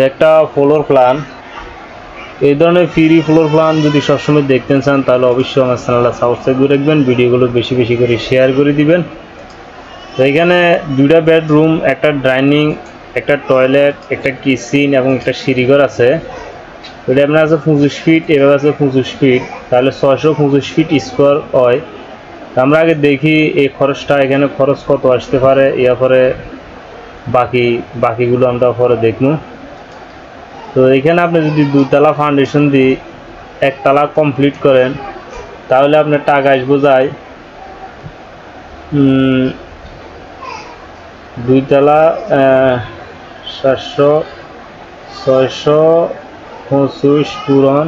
একটা floor plan. এই ধরনের ফ্রি ফ্লোর প্ল্যান যদি সবসময় দেখতে চান তাহলে অবশ্যই আমার চ্যানেলটা সাবস্ক্রাইব করে রাখবেন, ভিডিওগুলো বেশি বেশি করে শেয়ার করে দিবেন। তো এখানে দুইটা বেডরুম, একটা ডাইনিং, একটা টয়লেট, একটা কিচেন এবং একটা সিঁড়িঘর আছে। এটা আপনার আছে 25 ফিট, এভাবে আছে 25 ফিট, তাহলে 625 ফিট স্কোয়ার হয়। আমরা আগে দেখি এই খরচটা, এখানে খরচ কত আসতে পারে, এরপরে বাকিগুলো আমরা পরে দেখব। তো এখানে আপনি যদি দুতলা ফাউন্ডেশন দিয়ে একতলা কমপ্লিট করেন তাহলে আপনার টাকা আসবো যায় দুইতলা 700-625 পূরণ,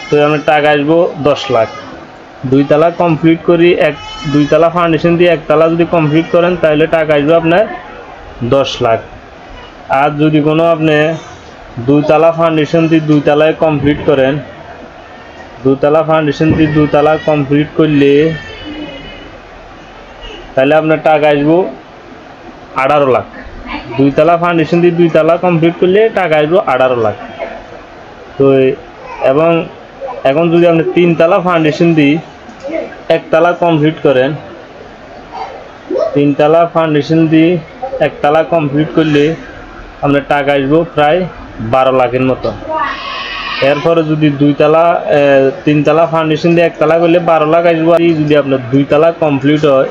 তো আপনার টাকা আসবো 10 লাখ। দুইতলা কমপ্লিট করি, দুইতলা ফাউন্ডেশন দিয়ে একতলা যদি কমপ্লিট করেন তাহলে টাকা আসবে আপনার 10 লাখ। আর যদি কোনো আপনি দুইতলা ফাউন্ডেশন দিয়ে দুইতলায় কমপ্লিট করেন, দুইতলা ফাউন্ডেশন দিয়ে দুইতলা কমপ্লিট করলে তাহলে আপনার টাকা আসবো 18 লাখ। দুইতলা ফাউন্ডেশন দিয়ে দুইতলা কমপ্লিট করলে টাকা আসবো 18 লাখ। তো এবং এখন যদি আপনি তিনতলা ফাউন্ডেশন দিয়ে একতলা কমপ্লিট করেন, তিনতলা ফাউন্ডেশন দিয়ে একতলা কমপ্লিট করলে আপনার টাকা আসবো প্রায় 12 লাখের মতো। এরপরে যদি তিনতলা ফাউন্ডেশন দিয়ে একতলা করলে 12 লাখ আসবো। আর যদি আপনার দুইতলা কমপ্লিট হয়,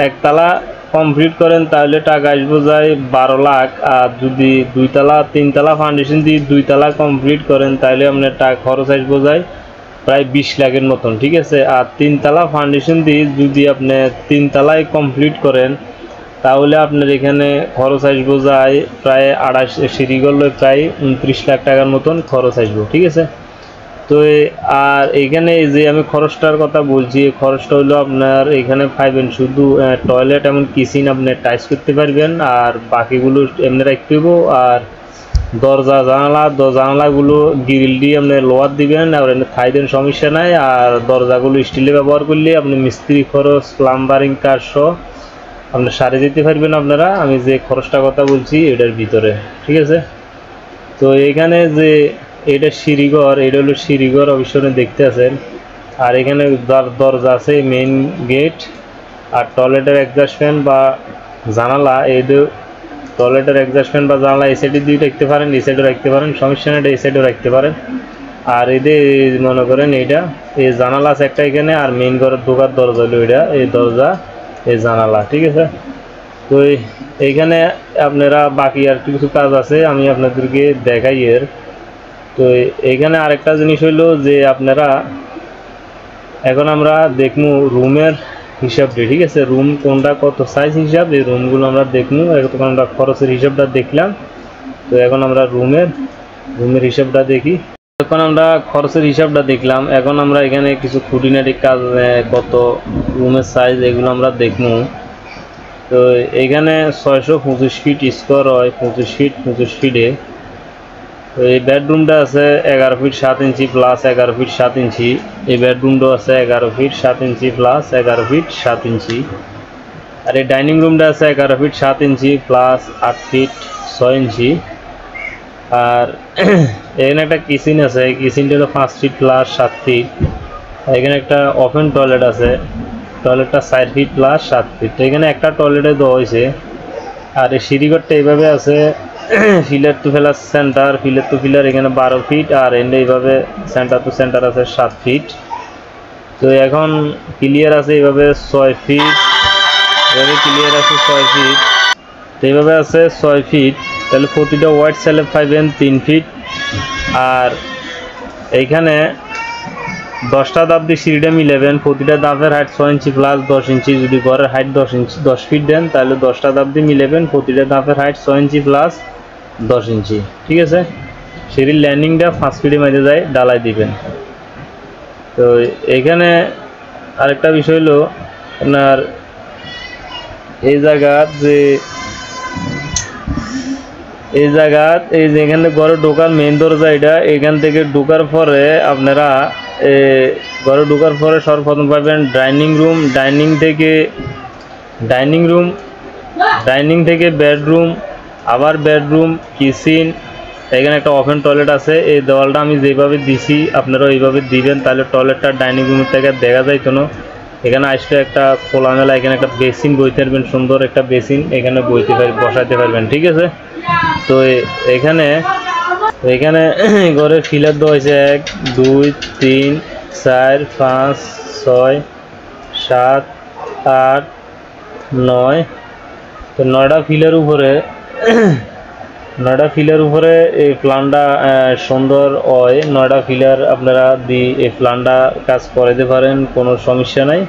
একতলা কমপ্লিট করেন তাহলে টাকা আসবো যায় 12 লাখ। আর যদি তিনতলা ফাউন্ডেশন দিয়ে দুইতলা কমপ্লিট করেন তাহলে আপনার টাকা খরচ আসবো যায় প্রায় 20 লাখের মতন, ঠিক আছে। আর তিনতলা ফাউন্ডেশন দিয়ে যদি আপনি তিনতলায় কমপ্লিট করেন তাহলে আপনার এখানে খরচ আসবো যায় প্রায় 28, সিঁড়িঘর প্রায় 29 লাখ টাকার মতন খরচ আসবো, ঠিক আছে। তো আর এইখানে যে আমি খরচটার কথা বলছি, এই খরচটা হলো আপনার এখানে পাইবেন শুধু টয়লেট এবং কিচেন আপনি টাইস করতে পারবেন, আর বাকিগুলো এমনি রাখতে হইব। আর জানালাগুলো গ্রিল দিয়ে আপনি লোহার দিবেন, আর খাইদেন সমস্যা নাই। আর দরজাগুলো স্টিলে ব্যবহার করলে আপনি মিস্ত্রি খরচ, প্লাম্বারিং কাজ সহ আপনি সারে দিতে পারবেন আপনারা, আমি যে খরচটার কথা বলছি এটার ভিতরে, ঠিক আছে। তো এখানে যে এটা সিঁড়িঘর, এটা হলো সিঁড়িঘর, অবশ্যই দেখতে আছেন। আর এখানে দরজা আছে, মেইন গেট। আর টয়লেটের এক্সস্ট ফ্যান বা জানালা, এই টয়লেটের এক্সস্ট ফ্যান বা জানালা এই সাইডে দিয়ে রাখতে পারেন, এই সাইডেও রাখতে পারেন, সমস্যা নেই, এই সাইডেও রাখতে পারেন। আর এদের মনে করেন এইটা এই জানালা আছে একটা এখানে, আর মেইন ঘরের ঢোকার দরজা হলো এটা, এই দরজা এই জানালা, ঠিক আছে। তো এইখানে আপনারা বাকি আর কিছু কাজ আছে আমি আপনাদেরকে দেখাই এর। তো এইখানে আরেকটা জিনিস হইলো যে আপনারা এখন আমরা দেখবো রুমের হিসাবটি, ঠিক আছে। রুম কোনটা কত সাইজ হিসাব, এই রুমগুলো আমরা দেখবো। এখন আমরা খরচের হিসাবটা দেখলাম, তো এখন আমরা রুমের হিসাবটা দেখি। এখন আমরা খরচের হিসাবটা দেখলাম, এখন আমরা এখানে কিছু খুঁটিনাটি কাজ, কত রুমের সাইজ, এগুলো আমরা দেখবো। তো এখানে 625 ফিট স্কোয়ার হয়, 25 ফিটে। তো এই বেডরুমটা আছে 11 ফিট 7 ইঞ্চি প্লাস 11 ফিট 7 ইঞ্চি। এই বেডরুমটা আছে 11 ফিট 7 ইঞ্চি প্লাস 11 ফিট 7 ইঞ্চি। আর এই ডাইনিং রুমটা আছে 11 ফিট 7 ইঞ্চি প্লাস 8 ফিট 6 ইঞ্চি। আর এখানে একটা কিচেন আছে, এই কিচেনটা হলো 5 ফিট প্লাস 7 ফিট। এখানে একটা ওপেন টয়লেট আছে, টয়লেটটা 4 ফিট প্লাস 7 ফিট। এখানে একটা টয়লেটে দেওয়া হয়েছে। আর এই সিঁড়িঘরটা এইভাবে আছে, pillar to pillar centre, pillar to pillar এখানে 12 ফিট, আর এন্ড এইভাবে সেন্টার টু সেন্টার আছে 7 ফিট। তো এখন ক্লিয়ার আছে এইভাবে 6 ফিট, এভাবে ক্লিয়ার আছে 6 ফিট, তো এইভাবে আছে 6 ফিট। তাহলে প্রতিটা ওয়াইড স্ল্যাব পাইবেন 3 ফিট। আর এইখানে 10টা ধাপ দিয়ে সিঁড়িটা মিলাবেন, প্রতিটা ধাপের হাইট 6 ইঞ্চি প্লাস 10 ইঞ্চি। যদি ঘরের হাইট 10 ফিট দেন তাহলে 10টা ধাপ দিয়ে মিলাবেন, প্রতিটা ধাপের হাইট 6 ইঞ্চি প্লাস 10 ইঞ্চি, ঠিক আছে। সিঁড়ির ল্যান্ডিংটা 5 ফিটের মধ্যে যায়, ডালাই দিবেন। তো এখানে আরেকটা বিষয় হলো আপনার এই জায়গার যে এই যে এখানে ঘরে ঢোকার মেইন দরজা, এটা এখান থেকে ঢোকার পরে আপনারা ঘরে ঢোকার পরে সর্বপ্রথম পাবেন ডাইনিং রুম। ডাইনিং থেকে বেডরুম, আবার বেডরুম, কিচেন, এখানে একটা ওপেন টয়লেট আছে। এই দেওয়ালটা আমি যেভাবে দিছি আপনারা ওইভাবে দিবেন, তাহলে টয়লেটটা ডাইনিং রুমের থেকে দেখা যাইতো না। এখানে আসলে একটা খোলামেলা, এখানে একটা বেসিন বইতে পারবেন, সুন্দর একটা বেসিন এখানে বসাইতে পারবেন, ঠিক আছে। তো এখানে ঘরের ফিলার দেওয়া হয়েছে 1 2 3 4 5 6 7 8 9। তো 9টা ফিলার উপরে এই প্ল্যানটা সুন্দর হয়। 9টা ফিলার আপনারা এই প্ল্যানটা কাজ করাইতে পারেন, কোনো সমস্যা নাই,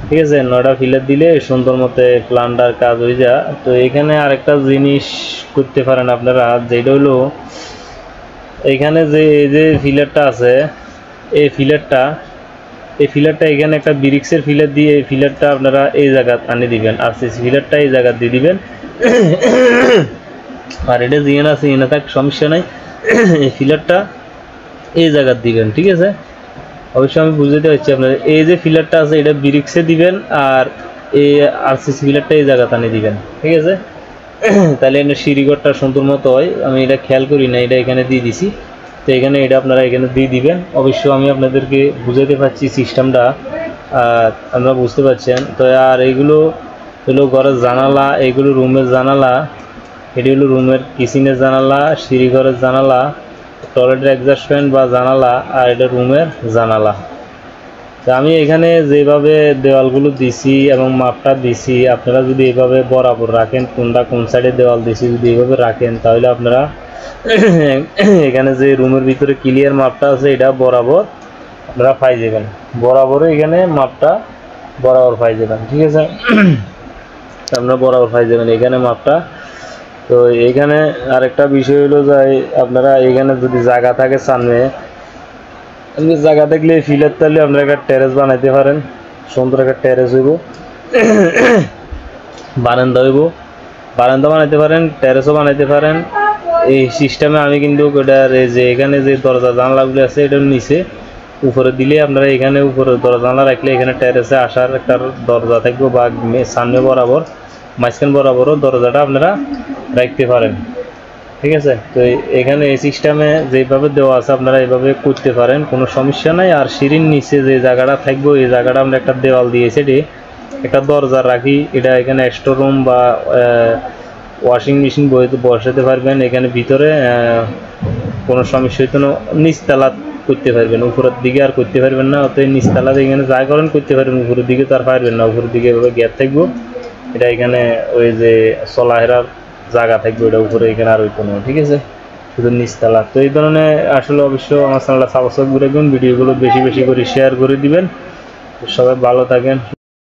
ঠিক আছে। 9টা ফিলার দিলে সুন্দর মতো প্ল্যানটার কাজ হয়ে যায়। তো এখানে আরেকটা জিনিস করতে পারেন আপনারা, যেটা হলো এখানে এই যে ফিলারটা আছে, এই ফিলারটা এখানে একটা ব্রিক্সের ফিলার দিয়ে এই ফিলারটা আপনারা এই জায়গা আনি দিবেন, আর সেই ফিলারটা এই জায়গা দিয়ে দিবেন। আর এটা জিএন আছে, এনে থাক সমস্যা নাই, এই ফিলারটা এই জায়গা দিবেন, ঠিক আছে। অবশ্যই আমি বুঝতে পারছি আপনার, এই যে ফিলারটা আছে এটা ব্রিক্সে দিবেন, আর এই আরসিসি ফিলারটা এই জায়গা আনি দিবেন, ঠিক আছে। তাহলে এটা সিঁড়িঘরটা সুন্দর মতো হয়। আমি এটা খেয়াল করি না, এটা এখানে দিয়ে দিছি। তো এখানে এটা আপনারা এখানে দিয়ে দিবেন। অবশ্য আমি আপনাদেরকে বুঝাতে পারছি সিস্টেমটা, আপনারা বুঝতে পারছেন। তো আর এইগুলো হলো ঘরের জানালা, এইগুলো রুমের জানালা, এটি হলো রুমের কিচেনের জানালা, সিঁড়িঘরের জানালা, টয়লেটের এক্সস্ট ফ্যান বা জানালা, আর এটা রুমের জানালা। তো আমি এখানে যেভাবে দেওয়ালগুলো দিছি এবং মাপটা দিছি, আপনারা যদি এইভাবে বরাবর রাখেন, কোনটা কোন সাইডে দেওয়াল দিছি যদি এইভাবে রাখেন, তাহলে আপনারা এখানে যে রুমের ভিতরে ক্লিয়ার মাপটা আছে এটা বরাবর আপনারা পাই যাবেন, বরাবর এখানে মাপটা বরাবর পাই যাবেন, ঠিক আছে। আপনারা বরাবর পাই যাবেন এখানে মাপটা। তো এখানে আরেকটা বিষয় হলো যে আপনারা এখানে যদি জায়গা থাকে সামনে, জায়গা থাকলে ফিলার, তাহলে আপনারা একটা টেরেস বানাইতে পারেন, সুন্দর একটা টেরেস হইব, বারান্দা হইব, বারান্দা বানাইতে পারেন, টেরেসও বানাইতে পারেন। এই সিস্টেমে আমি কিন্তু এটার যে এখানে যে দরজা জানলাগুলি আছে এটার নিচে উপরে দিলে আপনারা এখানে উপরে দরজা জানলা রাখলে এখানে টেরেসে আসার একটা দরজা থাকবে, বা সামনে বরাবর মাঝখান বরাবরও দরজাটা আপনারা রাখতে পারেন, ঠিক আছে। তো এখানে এই সিস্টেমে যেভাবে দেওয়া আছে আপনারা এইভাবে করতে পারেন, কোনো সমস্যা নাই। আর সিঁড়ির নিচে যে জায়গাটা থাকবে এই জায়গাটা আমরা একটা দেওয়াল দিয়েছি, এটি একটা দরজা রাখি, এটা এখানে স্টোর রুম বা ওয়াশিং মেশিন বসাতে পারবেন। এখানে ভিতরে কোনো সমস্যা হইতো না, নিচতলা করতে পারবেন, উপরের দিকে আর করতে পারবেন না। অতএব নিচতলাতে এখানে যা করেন করতে পারবেন, উপরের দিকে তো আর পারবেন না, উপরের দিকে এভাবে গ্যাপ থাকবো। এটা এখানে ওই যে চলাফেরার জায়গা থাকবে, ওটা উপরে এখানে আর হইতো না, ঠিক আছে, শুধু নিচতলা। তো এই ধরনের আসলে অবশ্য আমার চ্যানেলটা সাবস্ক্রাইব করে দিবেন, ভিডিওগুলো বেশি বেশি করে শেয়ার করে দিবেন। সবাই ভালো থাকেন।